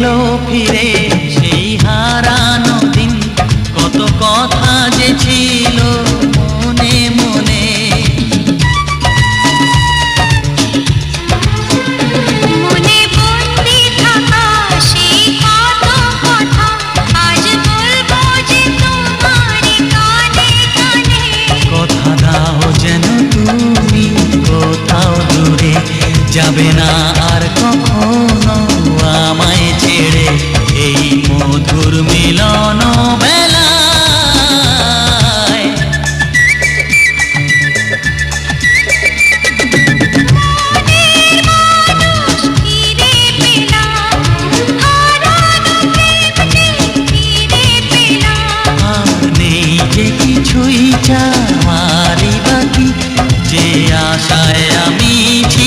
এলো ফিরে সেই হারানো দিন, কত কথা যে ছিল মনে মনে। মনে বন্দি থাকা সেই কত কথা আজ বলবো যে তোমার কানে কানে। কথা দাও যেন তুমি কোথাও দূরে যাবে না